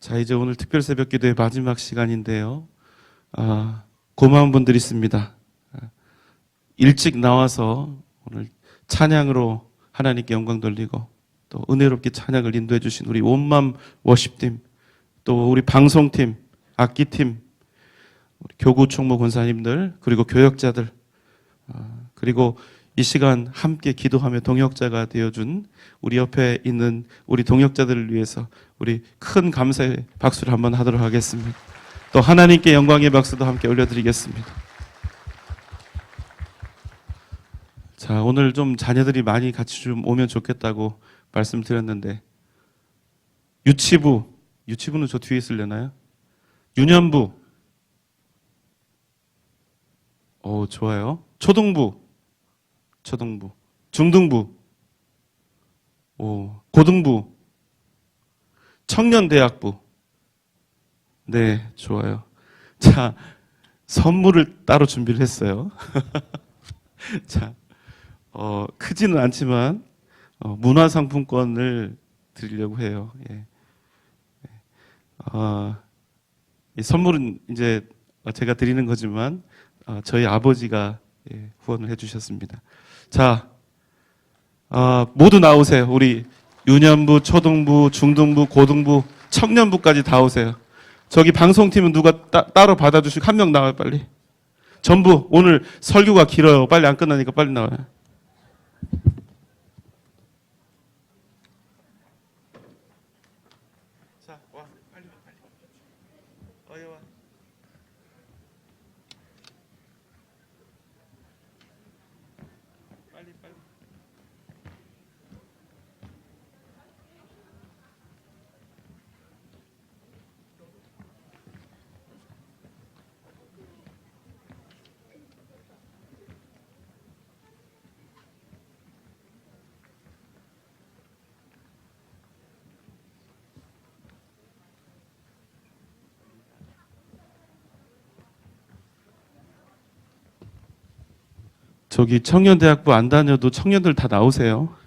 자, 이제 오늘 특별 새벽 기도의 마지막 시간인데요. 고마운 분들이 있습니다. 일찍 나와서 오늘 찬양으로 하나님께 영광 돌리고 또 은혜롭게 찬양을 인도해 주신 우리 온맘 워십팀, 또 우리 방송팀, 악기팀, 우리 교구 총무 권사님들, 그리고 교역자들, 그리고 이 시간 함께 기도하며 동역자가 되어준 우리 옆에 있는 우리 동역자들을 위해서 우리 큰 감사의 박수를 한번 하도록 하겠습니다. 또 하나님께 영광의 박수도 함께 올려드리겠습니다. 자, 오늘 좀 자녀들이 많이 같이 좀 오면 좋겠다고 말씀드렸는데, 유치부는 저 뒤에 있으려나요? 유년부, 좋아요. 초등부, 중등부, 고등부, 청년대학부. 네, 좋아요. 자, 선물을 따로 준비를 했어요. 자, 크지는 않지만 문화상품권을 드리려고 해요. 예. 이 선물은 이제 제가 드리는 거지만 저희 아버지가 후원을 해주셨습니다. 자, 모두 나오세요. 우리 유년부, 초등부, 중등부, 고등부, 청년부까지 다 오세요. 저기 방송팀은 누가 따로 받아주시고 한 명 나와요, 빨리. 전부 오늘 설교가 길어요. 빨리 안 끝나니까 빨리 나와요. 자, 와, 빨리. 와. 빨리. 저기 청년대학부 안 다녀도 청년들 다 나오세요.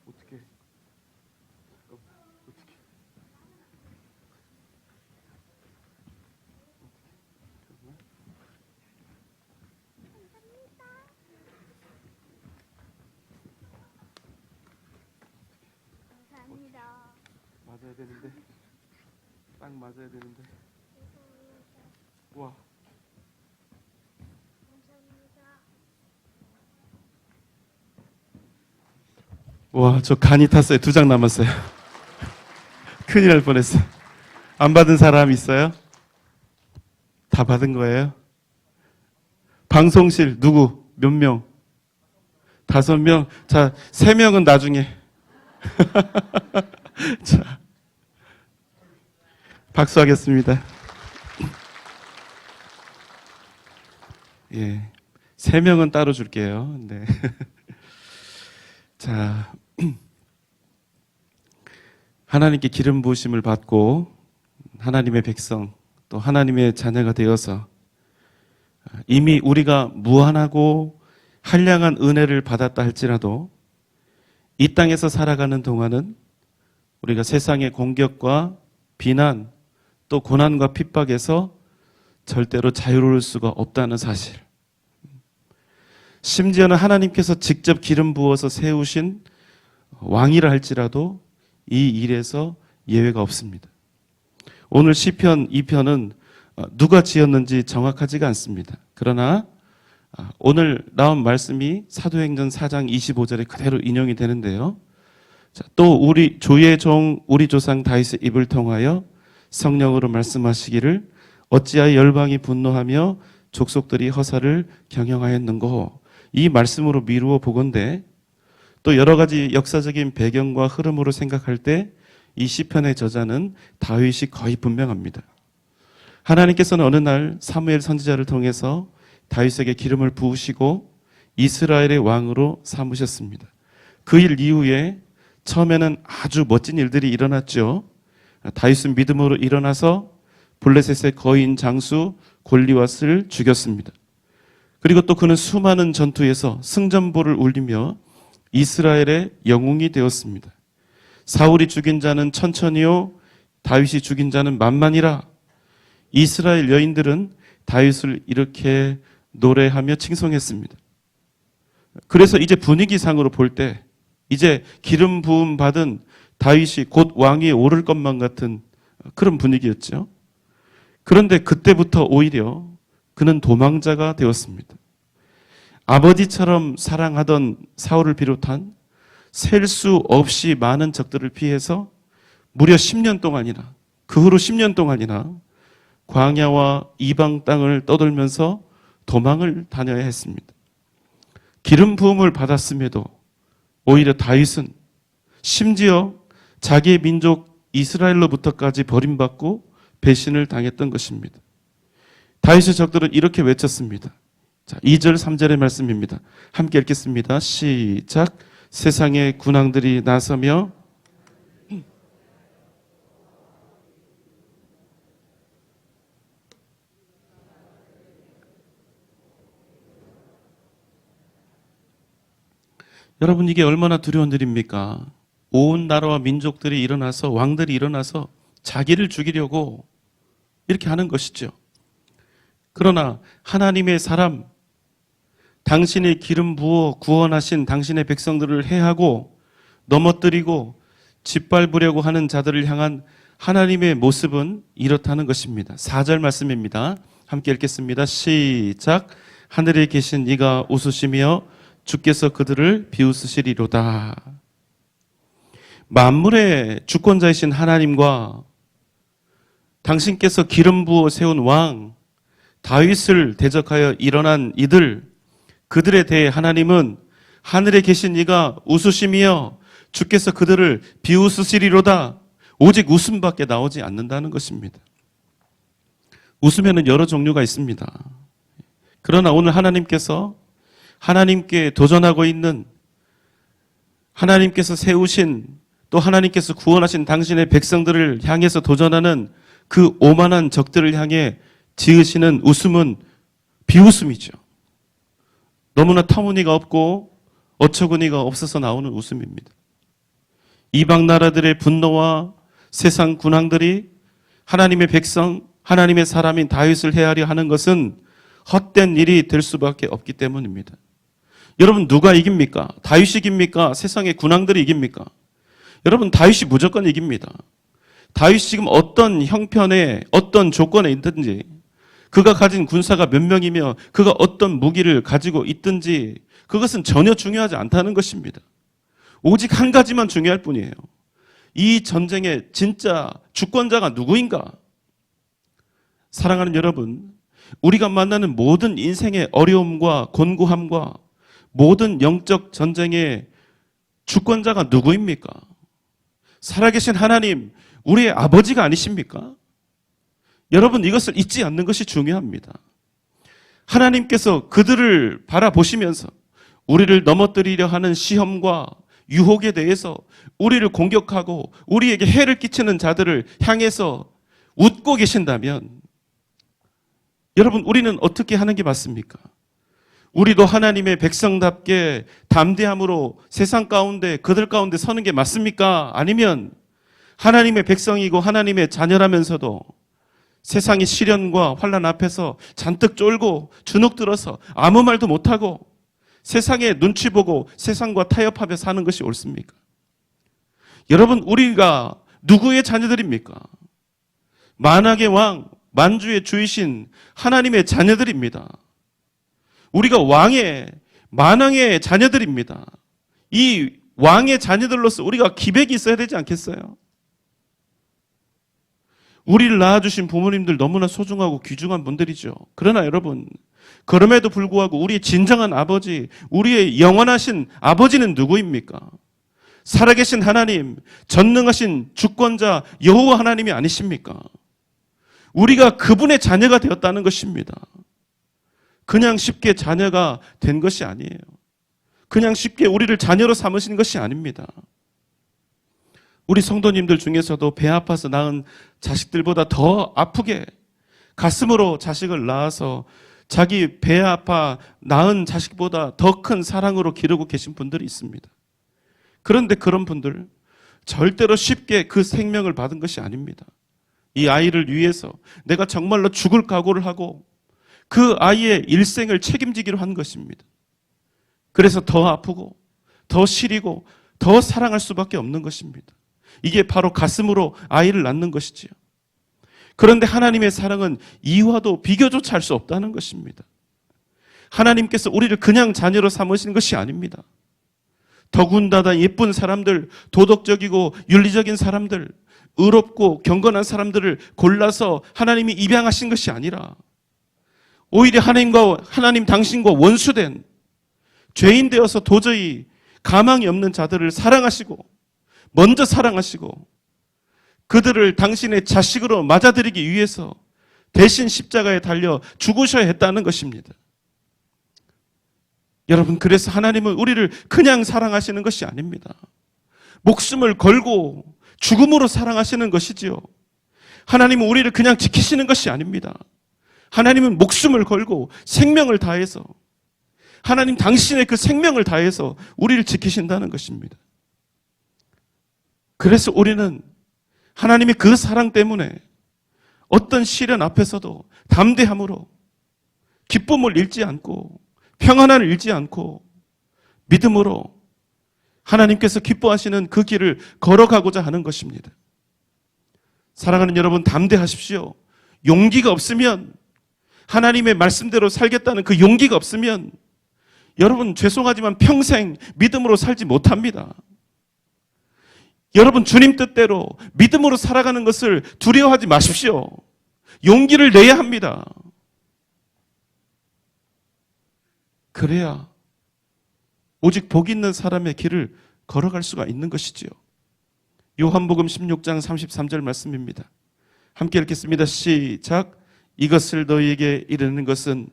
어떻게? 감사합니다. 맞아야 되는데, 딱 맞아야 되는데. 와, 저 간이 탔어요. 2장 남았어요. 큰일 날 뻔했어요. 안 받은 사람 있어요? 다 받은 거예요? 방송실 누구? 몇 명? 5명? 자, 3명은 나중에. 자, 박수하겠습니다. 예, 3명은 따로 줄게요. 네. 자, 하나님께 기름 부으심을 받고 하나님의 백성, 또 하나님의 자녀가 되어서 이미 우리가 무한하고 한량한 은혜를 받았다 할지라도 이 땅에서 살아가는 동안은 우리가 세상의 공격과 비난, 또 고난과 핍박에서 절대로 자유로울 수가 없다는 사실. 심지어는 하나님께서 직접 기름 부어서 세우신 왕이라 할지라도 이 일에서 예외가 없습니다. 오늘 시편 2편은 누가 지었는지 정확하지가 않습니다. 그러나 오늘 나온 말씀이 사도행전 4장 25절에 그대로 인용이 되는데요. 자, 또 우리 주의 종 우리 조상 다윗의 입을 통하여 성령으로 말씀하시기를 어찌하여 열방이 분노하며 족속들이 허사를 경영하였는고, 이 말씀으로 미루어 보건대 또 여러 가지 역사적인 배경과 흐름으로 생각할 때 이 시편의 저자는 다윗이 거의 분명합니다. 하나님께서는 어느 날 사무엘 선지자를 통해서 다윗에게 기름을 부으시고 이스라엘의 왕으로 삼으셨습니다. 그 일 이후에 처음에는 아주 멋진 일들이 일어났죠. 다윗은 믿음으로 일어나서 블레셋의 거인 장수 골리앗을 죽였습니다. 그리고 또 그는 수많은 전투에서 승전보를 울리며 이스라엘의 영웅이 되었습니다. 사울이 죽인 자는 천천히요, 다윗이 죽인 자는 만만이라. 이스라엘 여인들은 다윗을 이렇게 노래하며 칭송했습니다. 그래서 이제 분위기상으로 볼 때 이제 기름 부음 받은 다윗이 곧 왕위에 오를 것만 같은 그런 분위기였죠. 그런데 그때부터 오히려 그는 도망자가 되었습니다. 아버지처럼 사랑하던 사울을 비롯한 셀 수 없이 많은 적들을 피해서 무려 10년 동안이나, 그 후로 10년 동안이나 광야와 이방 땅을 떠돌면서 도망을 다녀야 했습니다. 기름 부음을 받았음에도 오히려 다윗은 심지어 자기의 민족 이스라엘로부터까지 버림받고 배신을 당했던 것입니다. 다윗의 적들은 이렇게 외쳤습니다. 자, 2절 3절의 말씀입니다. 함께 읽겠습니다. 시작. 세상의 군왕들이 나서며 여러분, 이게 얼마나 두려운 일입니까? 온 나라와 민족들이 일어나서, 왕들이 일어나서 자기를 죽이려고 이렇게 하는 것이죠. 그러나 하나님의 사람, 당신의 기름 부어 구원하신 당신의 백성들을 해하고 넘어뜨리고 짓밟으려고 하는 자들을 향한 하나님의 모습은 이렇다는 것입니다. 4절 말씀입니다. 함께 읽겠습니다. 시작. 하늘에 계신 이가 웃으시며 주께서 그들을 비웃으시리로다. 만물의 주권자이신 하나님과 당신께서 기름 부어 세운 왕 다윗을 대적하여 일어난 이들, 그들에 대해 하나님은 하늘에 계신 이가 웃으시며 주께서 그들을 비웃으시리로다. 오직 웃음밖에 나오지 않는다는 것입니다. 웃으면은 여러 종류가 있습니다. 그러나 오늘 하나님께서 하나님께 도전하고 있는, 하나님께서 세우신, 또 하나님께서 구원하신 당신의 백성들을 향해서 도전하는 그 오만한 적들을 향해 지으시는 웃음은 비웃음이죠. 너무나 터무니가 없고 어처구니가 없어서 나오는 웃음입니다. 이방 나라들의 분노와 세상 군왕들이 하나님의 백성, 하나님의 사람인 다윗을 해하려 하는 것은 헛된 일이 될 수밖에 없기 때문입니다. 여러분, 누가 이깁니까? 다윗이 이깁니까? 세상의 군왕들이 이깁니까? 여러분, 다윗이 무조건 이깁니다. 다윗이 지금 어떤 형편에, 어떤 조건에 있든지, 그가 가진 군사가 몇 명이며 그가 어떤 무기를 가지고 있든지 그것은 전혀 중요하지 않다는 것입니다. 오직 한 가지만 중요할 뿐이에요. 이 전쟁의 진짜 주권자가 누구인가? 사랑하는 여러분, 우리가 만나는 모든 인생의 어려움과 곤고함과 모든 영적 전쟁의 주권자가 누구입니까? 살아계신 하나님, 우리의 아버지가 아니십니까? 여러분, 이것을 잊지 않는 것이 중요합니다. 하나님께서 그들을 바라보시면서 우리를 넘어뜨리려 하는 시험과 유혹에 대해서 우리를 공격하고 우리에게 해를 끼치는 자들을 향해서 웃고 계신다면, 여러분, 우리는 어떻게 하는 게 맞습니까? 우리도 하나님의 백성답게 담대함으로 세상 가운데, 그들 가운데 서는 게 맞습니까? 아니면 하나님의 백성이고 하나님의 자녀라면서도 세상의 시련과 환난 앞에서 잔뜩 쫄고 주눅 들어서 아무 말도 못하고 세상의 눈치 보고 세상과 타협하며 사는 것이 옳습니까? 여러분, 우리가 누구의 자녀들입니까? 만왕의 왕, 만주의 주이신 하나님의 자녀들입니다. 우리가 왕의, 만왕의 자녀들입니다. 이 왕의 자녀들로서 우리가 기백이 있어야 되지 않겠어요? 우리를 낳아주신 부모님들 너무나 소중하고 귀중한 분들이죠. 그러나 여러분, 그럼에도 불구하고 우리의 진정한 아버지, 우리의 영원하신 아버지는 누구입니까? 살아계신 하나님, 전능하신 주권자 여호와 하나님이 아니십니까? 우리가 그분의 자녀가 되었다는 것입니다. 그냥 쉽게 자녀가 된 것이 아니에요. 그냥 쉽게 우리를 자녀로 삼으신 것이 아닙니다. 우리 성도님들 중에서도 배 아파서 낳은 자식들보다 더 아프게 가슴으로 자식을 낳아서 자기 배 아파 낳은 자식보다 더 큰 사랑으로 기르고 계신 분들이 있습니다. 그런데 그런 분들 절대로 쉽게 그 생명을 받은 것이 아닙니다. 이 아이를 위해서 내가 정말로 죽을 각오를 하고 그 아이의 일생을 책임지기로 한 것입니다. 그래서 더 아프고 더 시리고 더 사랑할 수밖에 없는 것입니다. 이게 바로 가슴으로 아이를 낳는 것이지요. 그런데 하나님의 사랑은 이와도 비교조차 할 수 없다는 것입니다. 하나님께서 우리를 그냥 자녀로 삼으시는 것이 아닙니다. 더군다나 예쁜 사람들, 도덕적이고 윤리적인 사람들, 의롭고 경건한 사람들을 골라서 하나님이 입양하신 것이 아니라 오히려 하나님 당신과 원수된 죄인 되어서 도저히 가망이 없는 자들을 사랑하시고 먼저 사랑하시고 그들을 당신의 자식으로 맞아들이기 위해서 대신 십자가에 달려 죽으셔야 했다는 것입니다. 여러분, 그래서 하나님은 우리를 그냥 사랑하시는 것이 아닙니다. 목숨을 걸고 죽음으로 사랑하시는 것이지요. 하나님은 우리를 그냥 지키시는 것이 아닙니다. 하나님은 목숨을 걸고 생명을 다해서 하나님 당신의 그 생명을 다해서 우리를 지키신다는 것입니다. 그래서 우리는 하나님의 그 사랑 때문에 어떤 시련 앞에서도 담대함으로 기쁨을 잃지 않고 평안을 잃지 않고 믿음으로 하나님께서 기뻐하시는 그 길을 걸어가고자 하는 것입니다. 사랑하는 여러분, 담대하십시오. 용기가 없으면, 하나님의 말씀대로 살겠다는 그 용기가 없으면 여러분 죄송하지만 평생 믿음으로 살지 못합니다. 여러분, 주님 뜻대로 믿음으로 살아가는 것을 두려워하지 마십시오. 용기를 내야 합니다. 그래야 오직 복 있는 사람의 길을 걸어갈 수가 있는 것이지요. 요한복음 16장 33절 말씀입니다. 함께 읽겠습니다. 시작. 이것을 너희에게 이르는 것은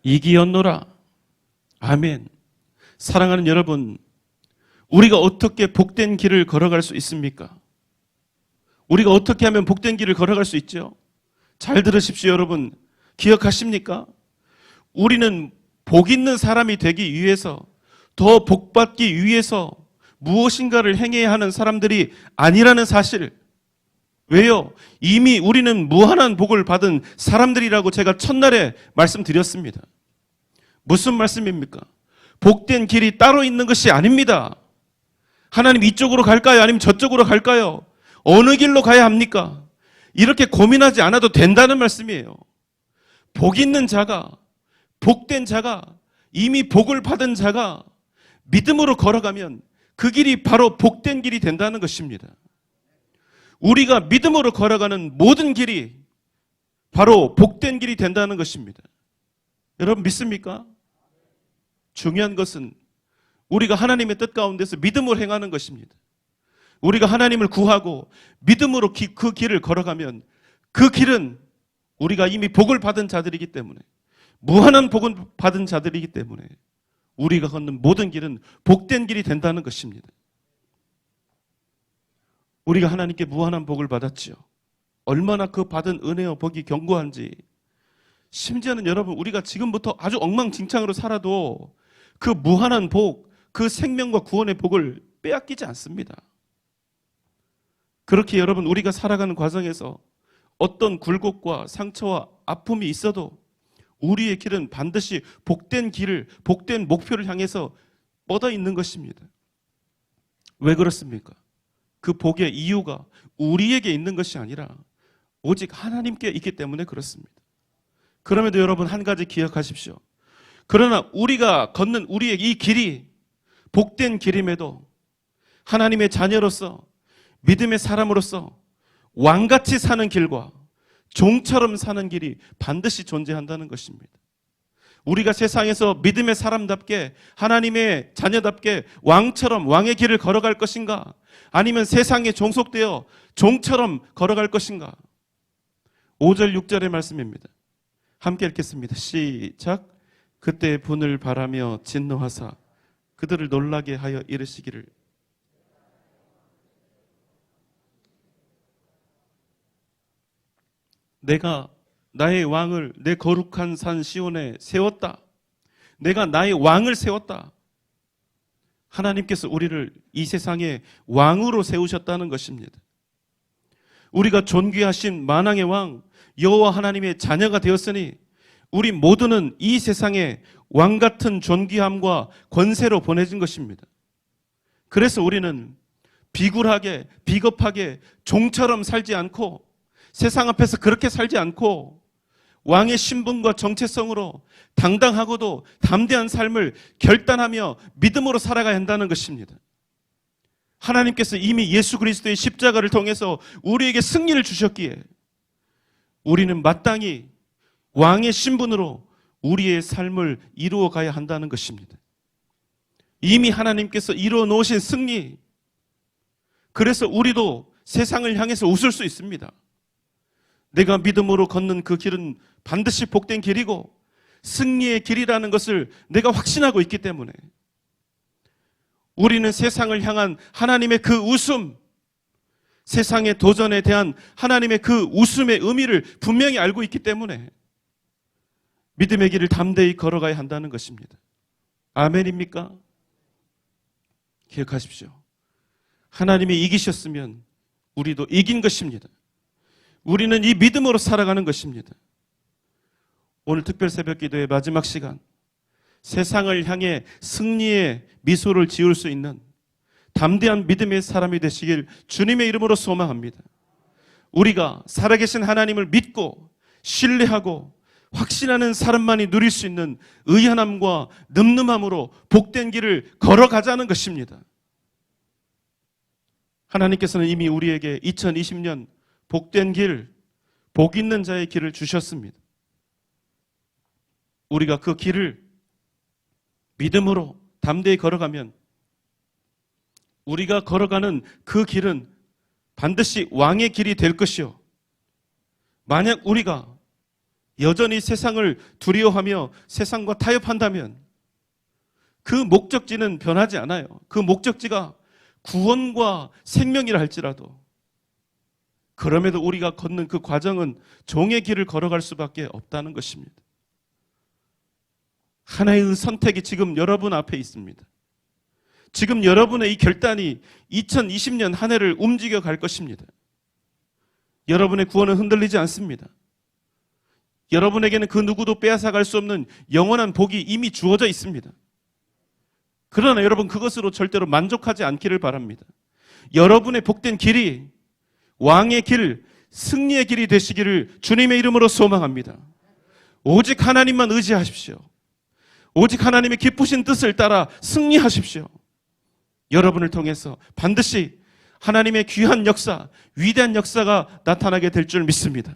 이기였노라. 아멘. 사랑하는 여러분, 우리가 어떻게 복된 길을 걸어갈 수 있습니까? 우리가 어떻게 하면 복된 길을 걸어갈 수 있죠? 잘 들으십시오, 여러분. 기억하십니까? 우리는 복 있는 사람이 되기 위해서, 더 복받기 위해서 무엇인가를 행해야 하는 사람들이 아니라는 사실. 왜요? 이미 우리는 무한한 복을 받은 사람들이라고 제가 첫날에 말씀드렸습니다. 무슨 말씀입니까? 복된 길이 따로 있는 것이 아닙니다. 하나님 이쪽으로 갈까요? 아니면 저쪽으로 갈까요? 어느 길로 가야 합니까? 이렇게 고민하지 않아도 된다는 말씀이에요. 복 있는 자가, 복된 자가, 이미 복을 받은 자가 믿음으로 걸어가면 그 길이 바로 복된 길이 된다는 것입니다. 우리가 믿음으로 걸어가는 모든 길이 바로 복된 길이 된다는 것입니다. 여러분 믿습니까? 중요한 것은 우리가 하나님의 뜻 가운데서 믿음으로 행하는 것입니다. 우리가 하나님을 구하고 믿음으로 그 길을 걸어가면 그 길은 우리가 이미 복을 받은 자들이기 때문에, 무한한 복을 받은 자들이기 때문에 우리가 걷는 모든 길은 복된 길이 된다는 것입니다. 우리가 하나님께 무한한 복을 받았지요. 얼마나 그 받은 은혜와 복이 견고한지, 심지어는 여러분 우리가 지금부터 아주 엉망진창으로 살아도 그 무한한 복, 그 생명과 구원의 복을 빼앗기지 않습니다. 그렇게 여러분 우리가 살아가는 과정에서 어떤 굴곡과 상처와 아픔이 있어도 우리의 길은 반드시 복된 길을, 복된 목표를 향해서 뻗어 있는 것입니다. 왜 그렇습니까? 그 복의 이유가 우리에게 있는 것이 아니라 오직 하나님께 있기 때문에 그렇습니다. 그럼에도 여러분 한 가지 기억하십시오. 그러나 우리가 걷는 우리의 이 길이 복된 길임에도 하나님의 자녀로서 믿음의 사람으로서 왕같이 사는 길과 종처럼 사는 길이 반드시 존재한다는 것입니다. 우리가 세상에서 믿음의 사람답게 하나님의 자녀답게 왕처럼 왕의 길을 걸어갈 것인가? 아니면 세상에 종속되어 종처럼 걸어갈 것인가? 5절 6절의 말씀입니다. 함께 읽겠습니다. 시작. 그때 분을 바라며 진노하사 그들을 놀라게 하여 이르시기를 내가 나의 왕을 내 거룩한 산 시온에 세웠다. 내가 나의 왕을 세웠다. 하나님께서 우리를 이 세상에 왕으로 세우셨다는 것입니다. 우리가 존귀하신 만왕의 왕 여호와 하나님의 자녀가 되었으니 우리 모두는 이 세상에 왕 같은 존귀함과 권세로 보내진 것입니다. 그래서 우리는 비굴하게 비겁하게 종처럼 살지 않고 세상 앞에서 그렇게 살지 않고 왕의 신분과 정체성으로 당당하고도 담대한 삶을 결단하며 믿음으로 살아가야 한다는 것입니다. 하나님께서 이미 예수 그리스도의 십자가를 통해서 우리에게 승리를 주셨기에 우리는 마땅히 왕의 신분으로 우리의 삶을 이루어 가야 한다는 것입니다. 이미 하나님께서 이루어 놓으신 승리, 그래서 우리도 세상을 향해서 웃을 수 있습니다. 내가 믿음으로 걷는 그 길은 반드시 복된 길이고 승리의 길이라는 것을 내가 확신하고 있기 때문에 우리는 세상을 향한 하나님의 그 웃음, 세상의 도전에 대한 하나님의 그 웃음의 의미를 분명히 알고 있기 때문에 믿음의 길을 담대히 걸어가야 한다는 것입니다. 아멘입니까? 기억하십시오. 하나님이 이기셨으면 우리도 이긴 것입니다. 우리는 이 믿음으로 살아가는 것입니다. 오늘 특별 새벽 기도의 마지막 시간, 세상을 향해 승리의 미소를 지을 수 있는 담대한 믿음의 사람이 되시길 주님의 이름으로 소망합니다. 우리가 살아계신 하나님을 믿고 신뢰하고 확신하는 사람만이 누릴 수 있는 의연함과 늠름함으로 복된 길을 걸어가자는 것입니다. 하나님께서는 이미 우리에게 2020년 복된 길, 복 있는 자의 길을 주셨습니다. 우리가 그 길을 믿음으로 담대히 걸어가면 우리가 걸어가는 그 길은 반드시 왕의 길이 될 것이요. 만약 우리가 여전히 세상을 두려워하며 세상과 타협한다면 그 목적지는 변하지 않아요. 그 목적지가 구원과 생명이라 할지라도 그럼에도 우리가 걷는 그 과정은 종의 길을 걸어갈 수밖에 없다는 것입니다. 하나의 선택이 지금 여러분 앞에 있습니다. 지금 여러분의 이 결단이 2020년 한 해를 움직여 갈 것입니다. 여러분의 구원은 흔들리지 않습니다. 여러분에게는 그 누구도 빼앗아갈 수 없는 영원한 복이 이미 주어져 있습니다. 그러나 여러분 그것으로 절대로 만족하지 않기를 바랍니다. 여러분의 복된 길이 왕의 길, 승리의 길이 되시기를 주님의 이름으로 소망합니다. 오직 하나님만 의지하십시오. 오직 하나님의 기쁘신 뜻을 따라 승리하십시오. 여러분을 통해서 반드시 하나님의 귀한 역사, 위대한 역사가 나타나게 될 줄 믿습니다.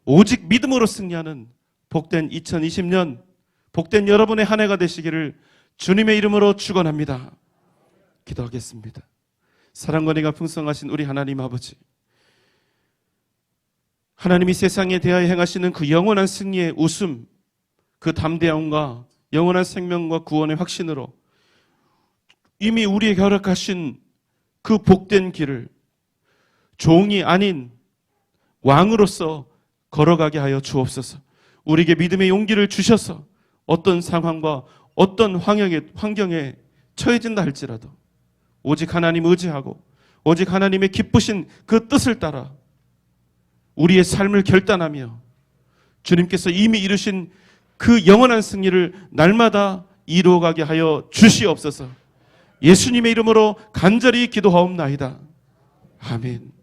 오직 믿음으로 승리하는 복된 2020년, 복된 여러분의 한 해가 되시기를 주님의 이름으로 축원합니다. 기도하겠습니다. 사랑과 은혜가 풍성하신 우리 하나님 아버지, 하나님이 세상에 대하여 행하시는 그 영원한 승리의 웃음, 그 담대함과 영원한 생명과 구원의 확신으로 이미 우리에게 허락하신 그 복된 길을 종이 아닌 왕으로서 걸어가게 하여 주옵소서. 우리에게 믿음의 용기를 주셔서 어떤 상황과 어떤 환경에 처해진다 할지라도 오직 하나님 의지하고 오직 하나님의 기쁘신 그 뜻을 따라 우리의 삶을 결단하며 주님께서 이미 이루신 그 영원한 승리를 날마다 이루어가게 하여 주시옵소서. 예수님의 이름으로 간절히 기도하옵나이다. 아멘.